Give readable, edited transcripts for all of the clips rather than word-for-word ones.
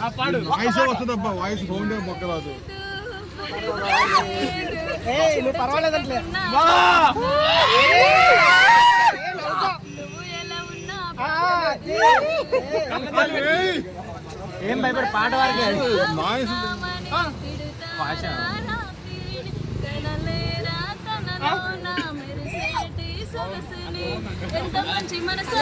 Voice వస్తుందబ్బా, voice sound మొక్కరాదు. నువ్వు పర్వాలేదంటే ఏం భయపడి పాట వారికి ఎంత మంచి మనసు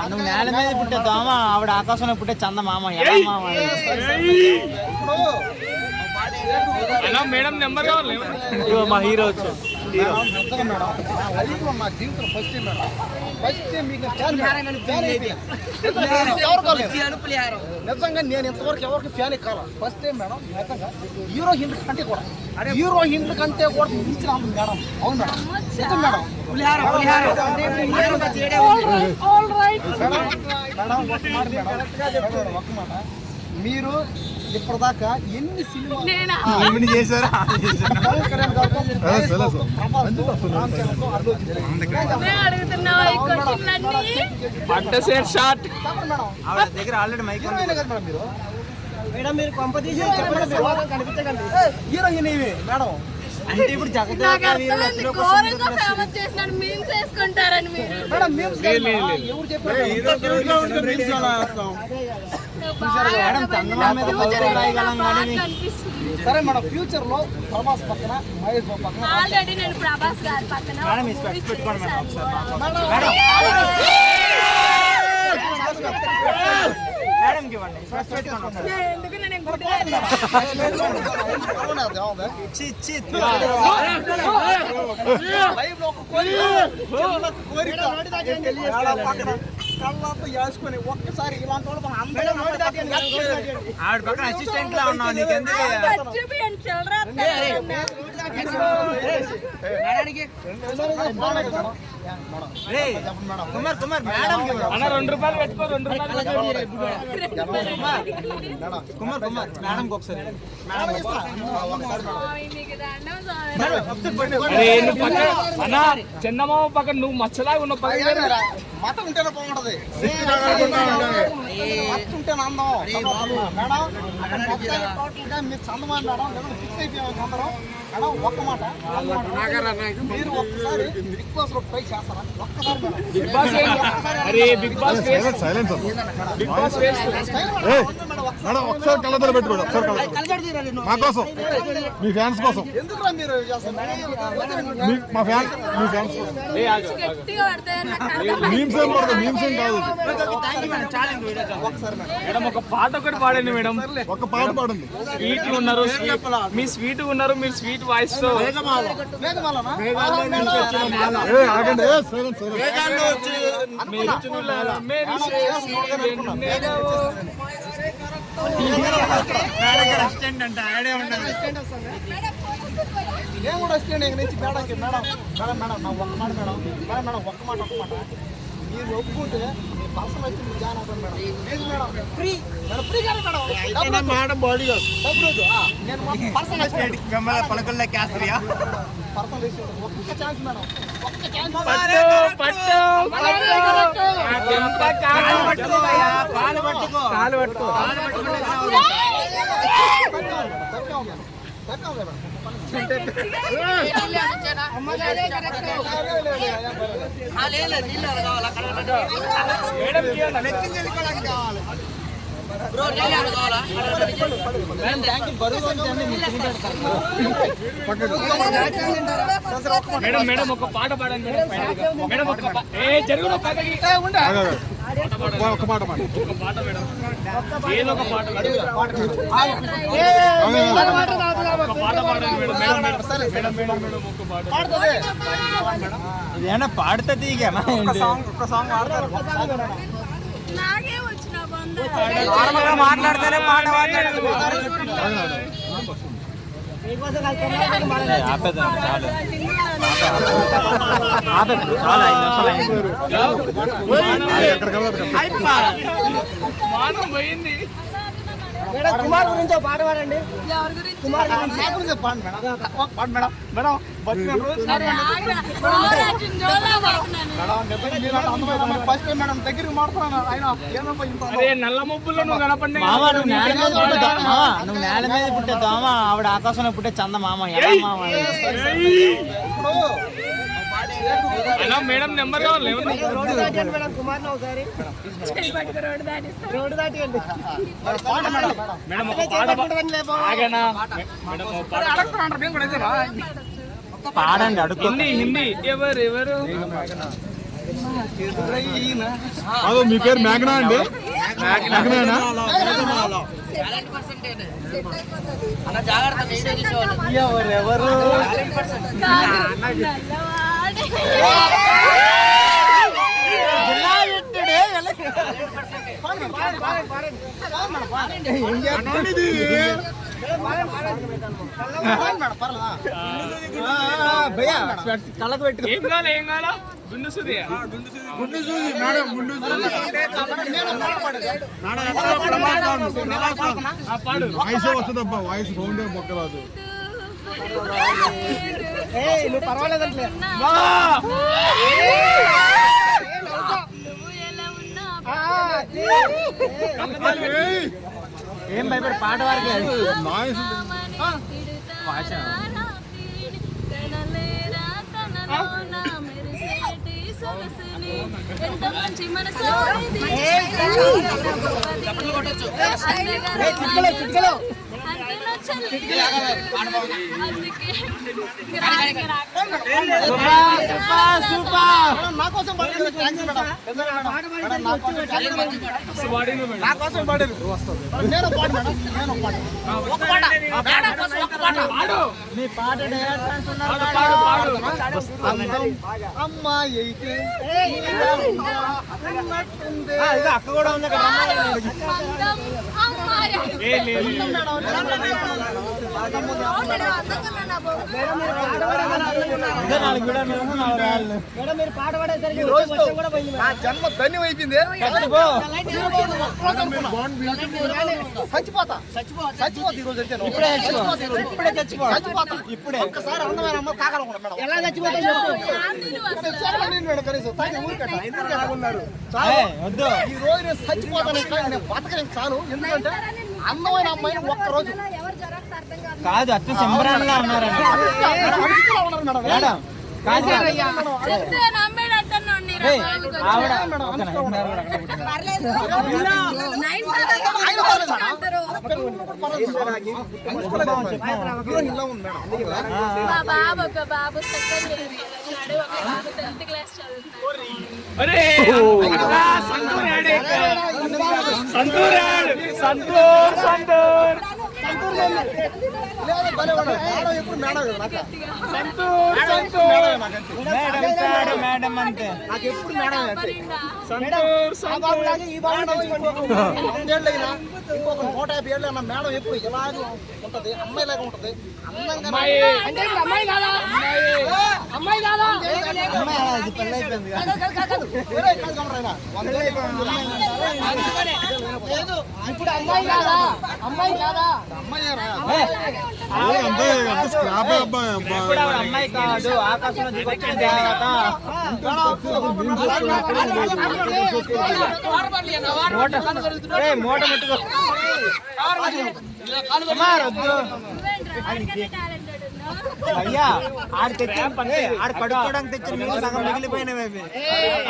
నువ్వు నేల మీద పుట్టే దోమ, ఆవిడ ఆకాశంలో పుట్టే చందమామ. మేడం నెంబర్ కావాలి. మా హీరో వచ్చాడు. మా జీవితం ఫస్ట్ నిజంగా నేను ఇంతవరకు ఎవరికి ఫ్యాన్ ఎక్కాల. First time madam. నిజంగా హీరో హింట్ కంటే కూడా మించిన మేడం. అవును మేడం, నిజం మేడం. ఒక్క మాట, మీరు ఇప్పటిదాకా ఎన్ని సినిమాలు చేశారు? దగ్గర ఆల్రెడీ మైక్ మీరు మేడం, మీరు కంపెనీ కనిపించకండి. హీరోయిన్ ఇవి మేడం. అంటే ఇప్పుడు సరే మేడం, ఫ్యూచర్ లో ప్రభాస్ పక్కన, మహేష్ బాబు పక్కన ఆల్రెడీ నేను ప్రభాస్ గారి పక్కన కళ్ళతో వేసుకొని ఒక్కసారి ఇలాంటి వాళ్ళు ఆవిడ పక్కన అసిస్టెంట్ లా ఉన్నావు. నీకెందుకు కుమార్ కుమార్ మేడం ₹2 పెట్టుకో. కుమార్ కుమార్ మేడం ఒకసారి చందమామ పక్కన నువ్వు మచ్చలాగా ఉన్న పక్కన మత ఉంటేనే బాగుంటది. మత ఉంటేనే అందం మేడం. మీరు చందమా మేడం, ఫిక్స్ అయిపోయాం అందరం మేడం. ఒక్క మాట, మీరు ఒక్కసారి బిగ్ బాస్ లో ట్రై చేస్తారా? ఒక్కసారి బిగ్ బాస్ మేడం, ఒకసారి కళ్ళతో పెట్టుకోండి. ఒకసారి మా కోసం, మీ ఫ్యాన్స్ కోసం. ఎందుకు మీరు మా ఫ్యాన్స్, మీ ఫ్యాన్స్ కోసం. మీమ్స్ ఏం కాదు. మేడం ఒక పాట ఒకటి పాడండి మేడం. ఒక పాట పాడండి. స్వీట్ ఉన్నారు, మీ స్వీట్ ఉన్నారు, మీరు స్వీట్ వాయిస్ తో అసిస్టెంట్ అంటే ఆడే ఉండాలి. నేను కూడా వస్తాను ఇక్కడ నుంచి మేడంకి. మేడం మేడం మేడం నా ఒక్క మాట మేడం. మేడం మేడం ఒక్క మాట మీరు ఒప్పుకుంటే మీ పర్సనల్ వచ్చి మీరు జాయిన్ అవుతాను మేడం. లేదు మేడం, ఫ్రీ మేడం, ఫ్రీ కానీ మేడం. మేడం బాడీ నేను పర్సనల్ పలకల్లో క్యాస్రియా పర్సనల్ వేసి ఒక్క ఛాన్స్ మేడం, ఒక్క ఛాన్స్. మేడం మేడం ఒక పాట పాడండి మేడం. ఒక జరుగుడు పక్కకి ఒక పాట పాడు. ఒక పాట మేడం, ఏదో ఒక పాట. ఒక పాట పాడండి madam. Madam madam madam madam madam ఒక పాట ఇదేనా పాడుతుంది. ఒక సాంగ్ పాడతారు. మాట్లాడితేనే పాట ఆపేద్దాం చాలు ఆపేద్దాం చాలా 5 నిమిషాలు అయింది. మానం పోయింది. మేడం కుమార్ గురించి పాట పాడండి. ఎవరి గురించి? కుమార్ గురించి పాడండి మేడం. పాడు మేడం. మేడం బతికిన రోజు అరే ఆగ్రా. ఓరాచిన్ జోలా బాగున్నాను. ఫస్ట్ మేడం దగ్గరికి మాడుతున్నాను ఆయన ఏమో అరే నల్ల మబ్బుల్లో నువ్వు కనపడినా మామ నువ్వు నేల మీద పుట్టే మామ నువ్వు నేల మీద పుట్టే దోమ ఆవిడ ఆకాశంలో పుట్టే చంద మామ ఎలా మామ ఇప్పుడు అలా మేడం నెంబర్ కావాలి రోడ్డు దాటండి మేడం కుమార్ ఒకసారి చేయి పట్టుకు రోడ్డు దాటిస్తా. రోడ్డు దాటండి మేడం. మేడం ఒక పాట ఆగనా మేడం ఒక పాట అడగండి నేను కూడా ఇదేనా పాడండి అడుగు హిందీ హిందీ ఎవరు అదో మీ పేరు మేఘనా అండి? మేఘనా ఎవరెవరు నల్లవాడే. కళ్ళకు పెట్టి ఏం కావాలా గుండు సుదియా గుండు చూసి మేడం గుండు పాడు వాయిస్ వస్తుందబ్బా వాయిస్ సౌండ్ మొక్కరాదు. నువ్వు పర్వాలేదంటే నువ్వు ఎలా ఉన్నా ఏం భయపడి పాట వరకే నాయిస్ ఎంత మంచి మనసు నా కోసం పాడారు. నా కోసం పాడారు. నేను పాడు మేడం. నేను పాడు. మీ పాట డైరెక్టర్ అంటున్నారు అందం అమ్మాయి అయితే అన్నట్టుంది. ఇది అక్క కూడా ఉంది కదా మేడం మీరు పాట పాడేసరికి నా జన్మ ధన్యం అయిపోయింది. చచ్చిపోతా ఈ రోజు అయితే ఇప్పుడే చచ్చిపోతా ఇప్పుడే ఒక్కసారి అందమైన అమ్మ తాగాలనుకున్నా మేడం. ఎలా చచ్చిపోతా మేడం కనీసం తాగి ఊరికన్నారు. వద్దు ఈ రోజు నేను చచ్చిపోతాను కానీ నేను బతకలేను చాలు. ఎందుకంటే అందమైన అమ్మాయిని ఒక్కరోజు కాదు అచ్చ సింబరాన్గా అన్నారండి మేడం కాదు చెప్తే నమ్మేటట్టున్నాడు నీ ఏయ్, ఆవిడ మేడం ఓకేనా? ఇలా ఉంది మేడం. మా బాబు ఒక బాబు సెకండ్ ఇయర్ చదువుతున్నాడు, ఒక బాబు 10th క్లాస్ చదువుతున్నాడు. అరే అలా సంతూర్ యాడే సంతూర్ యాడ్ సంతూర్ లేదా భలే ఉన్నాడు. మేడం ఎప్పుడు మేడం కదా నాకు. మేడం సార్ మేడం అంతే నాకు ఎప్పుడు మేడం అంతే. సంతూర్ ఆ బాబులాగే ఈ బాబు ఇంకొక 150 ఏళ్ళు అన్న మేడం ఎప్పుడు ఇలాగే ఉంటది. అమ్మాయిలాగా ఉంటది. అందంగా అమ్మాయి అమ్మాయి కాదా అమ్మాయి అది పెళ్ళి అయిపోయింది కదా. ఇప్పుడు అమ్మాయి కాదా అమ్మాయి కాదా అమ్మాయి అంతే స్క్రాప్ అబ్బాయి అబ్బా. ఇప్పుడు ఆవిడ అమ్మాయి కాదు ఆకాశంలో దిగొచ్చిన దేవత మూట ముట్టుకో కుమార్ వద్దు టాలెంటెడ్ ఉన్నావు. అయ్యా ఆడు తెచ్చిన ఆడు కడుక్కోవడానికి తెచ్చిన మీకు సగం మిగిలిపోయినవి అవి.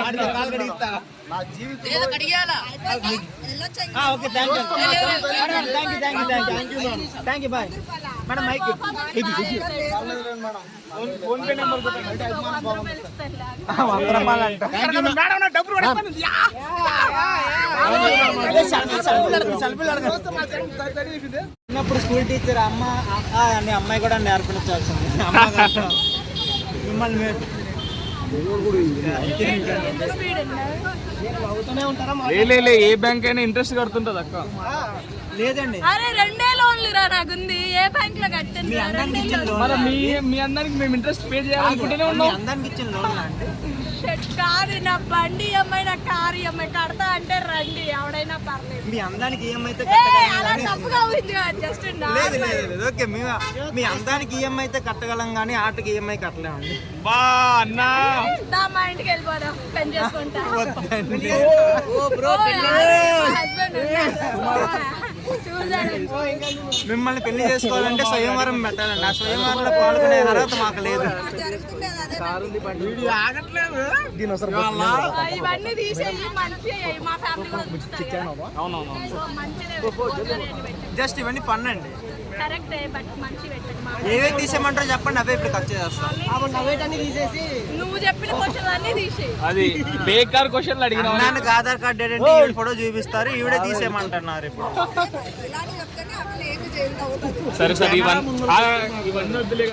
ఆడితో కాలు కడిగిస్తా నా జీవితం okay thank you thank you bye madam mike PhonePe number రూపాయలు అంట చిన్నప్పుడు స్కూల్ టీచర్ అమ్మ అని అమ్మాయి కూడా నేర్పించాల్సింది అమ్మ కాదు. మిమ్మల్ని స్పీడ్ ఉన్నావు. అవుతూనే ఉంటారా లే ఏ బ్యాంక్ అయినా ఇంట్రెస్ట్ కడుతుంటది అక్క. లేదండి అరే 2 లోన్లు రా నాకుంది. ఏ బ్యాంక్ లో కట్టింది? మీ అందరికి ఇచ్చిన లోన్ మరి మీ అందరికి మేము ఇంట్రెస్ట్ పే చేయాలనుకుంటూనే ఉన్నాం. అందరికి ఇచ్చిన లోన్ అండి. కాదు, నా బండి ఈఎంఐ, నా కారు ఈఎంఐ కడతా అంటే రండి, ఎవడైనా పర్లేదు. మీ అందానికి ఈఎంఐ అయితే అలా తప్పుగా ఉంది జస్ట్ లేదు లేదు లేదు ఓకే మీ అందానికి ఈఎంఐ అయితే కట్టగలం కానీ ఆటకి ఈఎంఐ కట్టలేమండి. బా అన్నా మా ఇంటికి వెళ్ళిపోదాం, పెన్ చేసుకుంటా. మిమ్మల్ని పెళ్లి చేసుకోవాలంటే స్వయంవరం పెట్టాలండి. ఆ స్వయంవరంలో పాల్గొనే అర్హత మాకు లేదు. ఇవన్నీ తీసేయి, మంచిగా మా ఫ్యామిలీ కూడా మంచిగా. జస్ట్ ఇవన్నీ ఫన్ అండి. కరెక్ట్, బట్ మంచి పెట్టండి. ఏవేవి తీసేయమంటారో చెప్పండి, అవే ఇప్పుడు ఖర్చు చేస్తాం. నువ్వు చెప్పిన క్వశ్చన్ అన్ని తీసేయి. అది బేకార్ క్వశ్చన్లు అడిగినా అన్నానికి ఆధార్ కార్డు ఏంటంటే ఈవిడ ఫోటో చూపిస్తారు, ఈవిడే తీసేయమంటున్నారు ఇప్పుడు. సరే ఇవన్నీ వద్దులే.